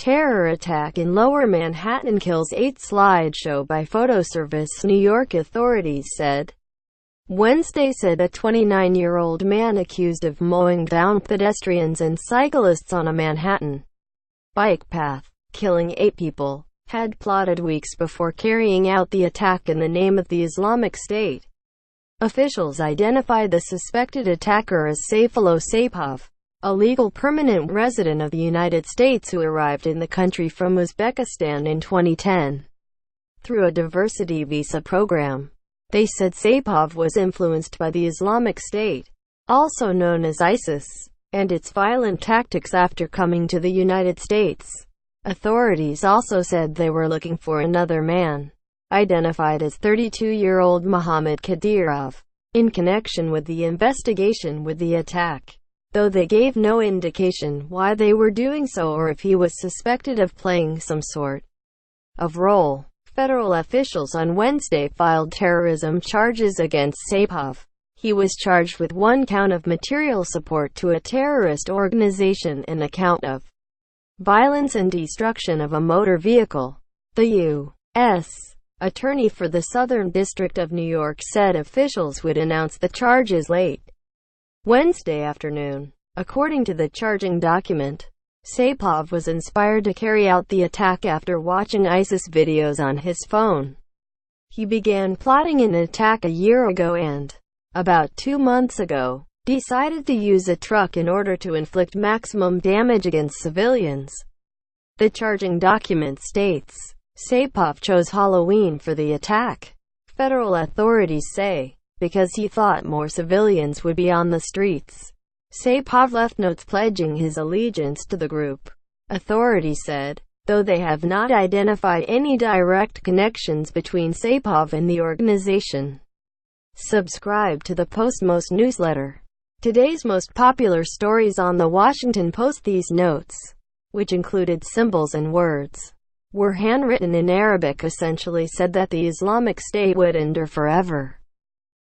Terror attack in Lower Manhattan kills 8. Slideshow by photo service. New York authorities said Wednesday said a 29-year-old man accused of mowing down pedestrians and cyclists on a Manhattan bike path, killing 8 people, had plotted weeks before carrying out the attack in the name of the Islamic State. Officials identified the suspected attacker as Sayfullo Saipov, a legal permanent resident of the United States who arrived in the country from Uzbekistan in 2010 through a diversity visa program. They said Saipov was influenced by the Islamic State, also known as ISIS, and its violent tactics after coming to the United States. Authorities also said they were looking for another man, identified as 32-year-old Muhammad Kadirov, in connection with the investigation with the attack, though they gave no indication why they were doing so or if he was suspected of playing some sort of role. Federal officials on Wednesday filed terrorism charges against Saipov. He was charged with 1 count of material support to a terrorist organization and a count of violence and destruction of a motor vehicle. The U.S. Attorney for the Southern District of New York said officials would announce the charges late Wednesday afternoon. According to the charging document, Saipov was inspired to carry out the attack after watching ISIS videos on his phone. He began plotting an attack a year ago and, about 2 months ago, decided to use a truck in order to inflict maximum damage against civilians. The charging document states, Saipov chose Halloween for the attack, federal authorities say, because he thought more civilians would be on the streets. Saipov left notes pledging his allegiance to the group, authorities said, though they have not identified any direct connections between Saipov and the organization. Subscribe to the Post-Most newsletter. Today's most popular stories on the Washington Post. These notes, which included symbols and words, were handwritten in Arabic, essentially said that the Islamic State would endure forever.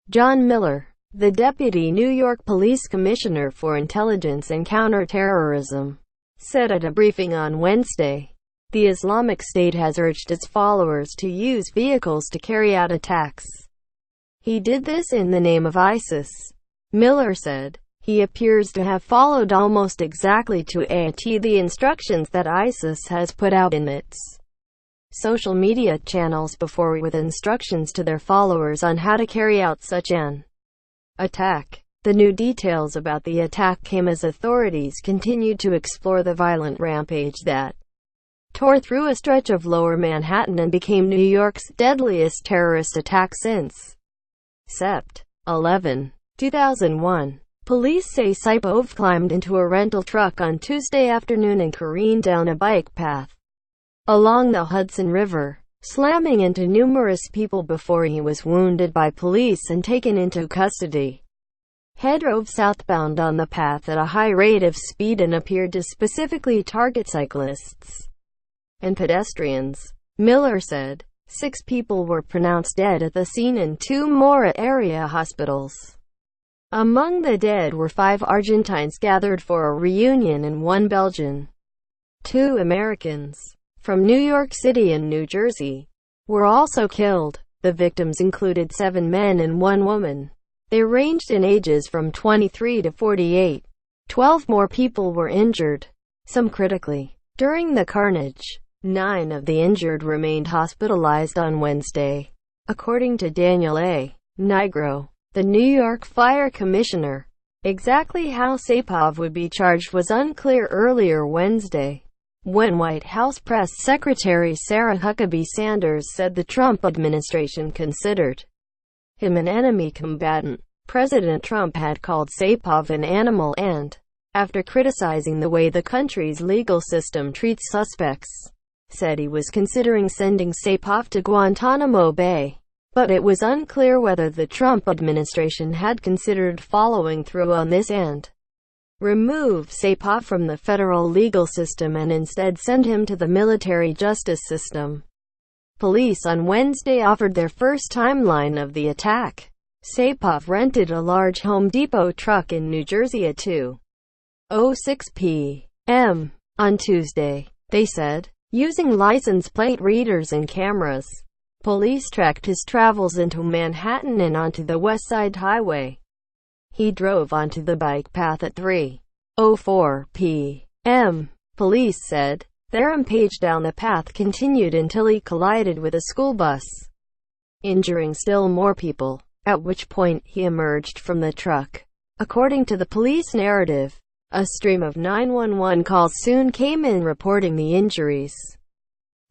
John Miller, the Deputy New York Police Commissioner for Intelligence and Counterterrorism, said at a briefing on Wednesday, the Islamic State has urged its followers to use vehicles to carry out attacks. He did this in the name of ISIS, Miller said. He appears to have followed almost exactly to a T the instructions that ISIS has put out in its social media channels before, with instructions to their followers on how to carry out such an attack. The new details about the attack came as authorities continued to explore the violent rampage that tore through a stretch of Lower Manhattan and became New York's deadliest terrorist attack since Sept. 11, 2001. Police say Saipov climbed into a rental truck on Tuesday afternoon and careened down a bike path along the Hudson River, slamming into numerous people before he was wounded by police and taken into custody. He drove southbound on the path at a high rate of speed and appeared to specifically target cyclists and pedestrians, Miller said. 6 people were pronounced dead at the scene and 2 more at area hospitals. Among the dead were 5 Argentines gathered for a reunion and 1 Belgian. 2 Americans, from New York City and New Jersey, were also killed. The victims included 7 men and 1 woman. They ranged in ages from 23 to 48. 12 more people were injured, some critically, during the carnage. 9 of the injured remained hospitalized on Wednesday, according to Daniel A. Nigro, the New York Fire Commissioner. Exactly how Saipov would be charged was unclear earlier Wednesday, when White House Press Secretary Sarah Huckabee Sanders said the Trump administration considered him an enemy combatant. President Trump had called Saipov an animal and, after criticizing the way the country's legal system treats suspects, said he was considering sending Saipov to Guantanamo Bay. But it was unclear whether the Trump administration had considered following through on this and remove Saipov from the federal legal system and instead send him to the military justice system. Police on Wednesday offered their first timeline of the attack. Saipov rented a large Home Depot truck in New Jersey at 2:06 p.m. on Tuesday. they said. Using license plate readers and cameras, police tracked his travels into Manhattan and onto the West Side Highway. He drove onto the bike path at 3:04 p.m., police said. The rampage down the path continued until he collided with a school bus, injuring still more people, at which point he emerged from the truck. According to the police narrative, a stream of 911 calls soon came in reporting the injuries,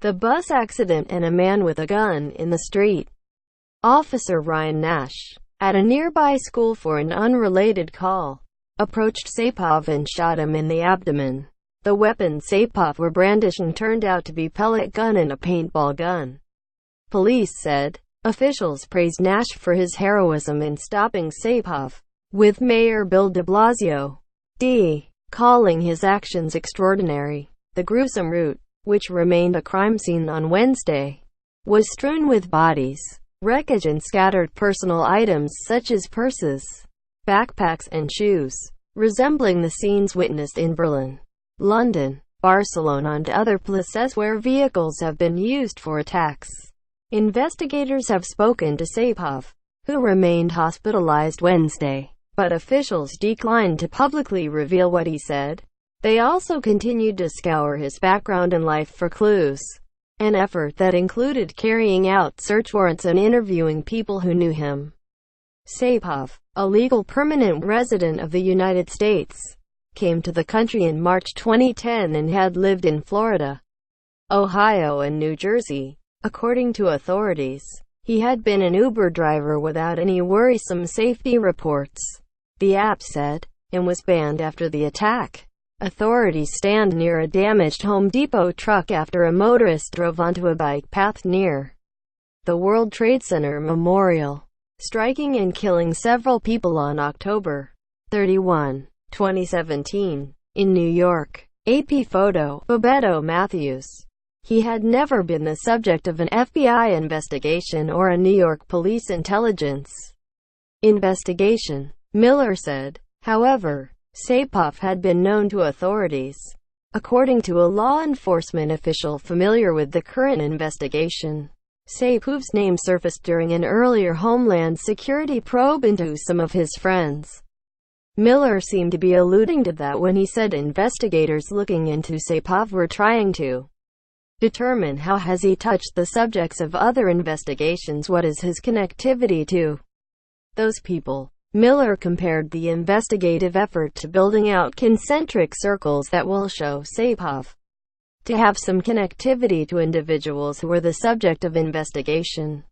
the bus accident, and a man with a gun in the street. Officer Ryan Nash, at a nearby school for an unrelated call, approached Saipov and shot him in the abdomen. The weapon Saipov were brandishing turned out to be a pellet gun and a paintball gun, police said. Officials praised Nash for his heroism in stopping Saipov, with Mayor Bill de Blasio calling his actions extraordinary. The gruesome route, which remained a crime scene on Wednesday, was strewn with bodies, wreckage and scattered personal items such as purses, backpacks and shoes, resembling the scenes witnessed in Berlin, London, Barcelona and other places where vehicles have been used for attacks. Investigators have spoken to Saipov, who remained hospitalized Wednesday, but officials declined to publicly reveal what he said. They also continued to scour his background and life for clues, an effort that included carrying out search warrants and interviewing people who knew him. Saipov, a legal permanent resident of the United States, came to the country in March 2010 and had lived in Florida, Ohio and New Jersey. According to authorities, he had been an Uber driver without any worrisome safety reports, the app said, and was banned after the attack. Authorities stand near a damaged Home Depot truck after a motorist drove onto a bike path near the World Trade Center Memorial, striking and killing several people on October 31, 2017, in New York. AP photo, Bebeto Matthews. He had never been the subject of an FBI investigation or a New York police intelligence investigation, Miller said. However, Saipov had been known to authorities, according to a law enforcement official familiar with the current investigation. Saipov's name surfaced during an earlier Homeland Security probe into some of his friends. Miller seemed to be alluding to that when he said investigators looking into Saipov were trying to determine how has he touched the subjects of other investigations, what is his connectivity to those people. Miller compared the investigative effort to building out concentric circles that will show Saipov to have some connectivity to individuals who were the subject of investigation,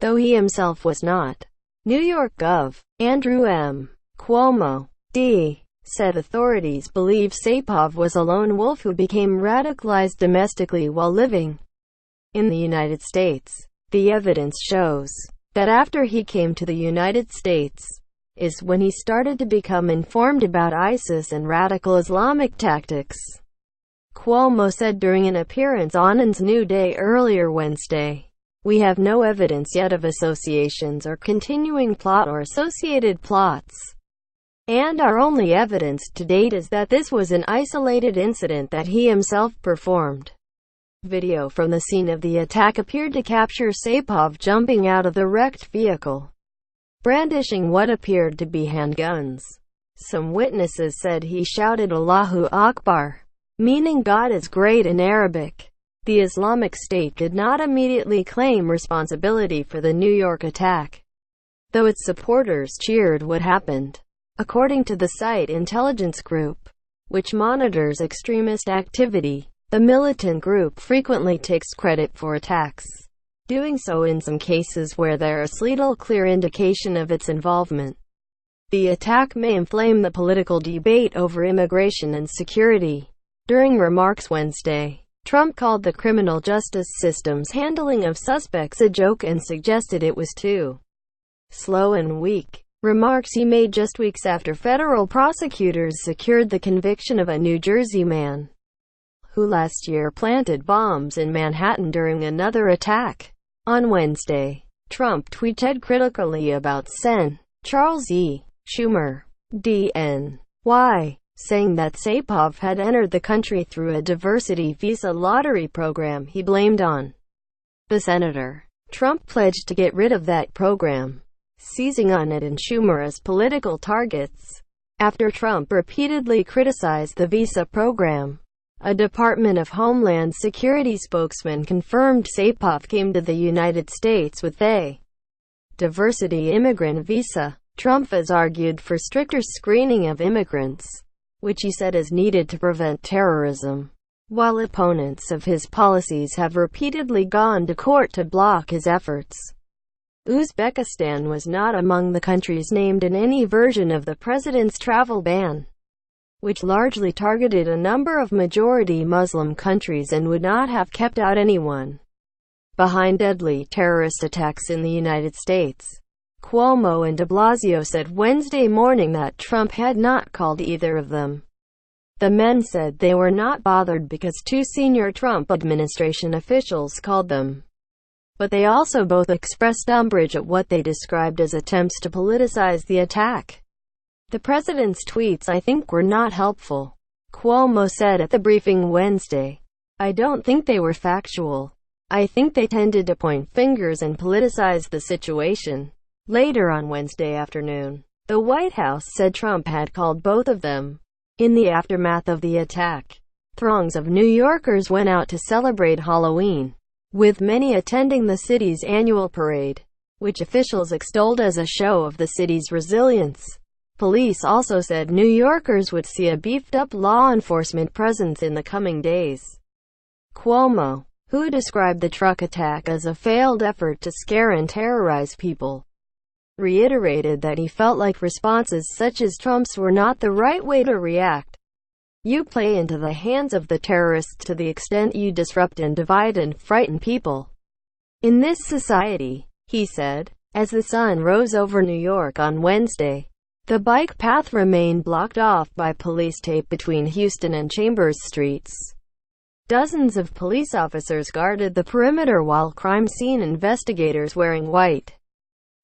though he himself was not. New York Gov. Andrew M. Cuomo, D. said authorities believe Saipov was a lone wolf who became radicalized domestically while living in the United States. The evidence shows that after he came to the United States is when he started to become informed about ISIS and radical Islamic tactics, Cuomo said during an appearance on N's New Day earlier Wednesday. We have no evidence yet of associations or continuing plot or associated plots, and our only evidence to date is that this was an isolated incident that he himself performed. Video from the scene of the attack appeared to capture Saipov jumping out of the wrecked vehicle, brandishing what appeared to be handguns. Some witnesses said he shouted Allahu Akbar, meaning God is great in Arabic. The Islamic State did not immediately claim responsibility for the New York attack, though its supporters cheered what happened. According to the site Intelligence Group, which monitors extremist activity, the militant group frequently takes credit for attacks, doing so in some cases where there is little clear indication of its involvement. The attack may inflame the political debate over immigration and security. During remarks Wednesday, Trump called the criminal justice system's handling of suspects a joke and suggested it was too slow and weak. Remarks he made just weeks after federal prosecutors secured the conviction of a New Jersey man who last year planted bombs in Manhattan during another attack. On Wednesday, Trump tweeted critically about Sen. Charles E. Schumer, D.N.Y., saying that Saipov had entered the country through a diversity visa lottery program he blamed on the senator. Trump pledged to get rid of that program, seizing on it and Schumer as political targets, after Trump repeatedly criticized the visa program. A Department of Homeland Security spokesman confirmed Saipov came to the United States with a diversity immigrant visa. Trump has argued for stricter screening of immigrants, which he said is needed to prevent terrorism, while opponents of his policies have repeatedly gone to court to block his efforts. Uzbekistan was not among the countries named in any version of the president's travel ban, which largely targeted a number of majority Muslim countries and would not have kept out anyone behind deadly terrorist attacks in the United States. Cuomo and de Blasio said Wednesday morning that Trump had not called either of them. The men said they were not bothered because two senior Trump administration officials called them, but they also both expressed umbrage at what they described as attempts to politicize the attack. The president's tweets, I think, were not helpful, Cuomo said at the briefing Wednesday. I don't think they were factual. I think they tended to point fingers and politicize the situation. Later on Wednesday afternoon, the White House said Trump had called both of them. In the aftermath of the attack, throngs of New Yorkers went out to celebrate Halloween, with many attending the city's annual parade, which officials extolled as a show of the city's resilience. Police also said New Yorkers would see a beefed-up law enforcement presence in the coming days. Cuomo, who described the truck attack as a failed effort to scare and terrorize people, reiterated that he felt like responses such as Trump's were not the right way to react. You play into the hands of the terrorists to the extent you disrupt and divide and frighten people in this society, he said. As the sun rose over New York on Wednesday, the bike path remained blocked off by police tape between Houston and Chambers Streets. Dozens of police officers guarded the perimeter while crime scene investigators wearing white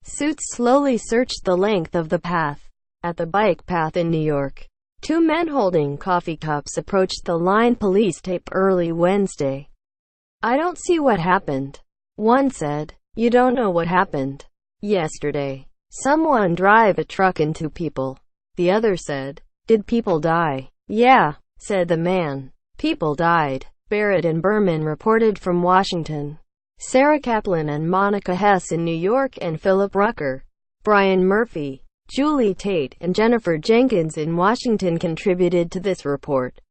suits slowly searched the length of the path. At the bike path in New York, two men holding coffee cups approached the line police tape early Wednesday. I don't see what happened, one said. You don't know what happened. Yesterday, someone drive a truck into people, the other said. Did people die? Yeah, said the man. People died. Barrett and Berman reported from Washington. Sarah Kaplan and Monica Hess in New York and Philip Rucker, Brian Murphy, Julie Tate and Jennifer Jenkins in Washington contributed to this report.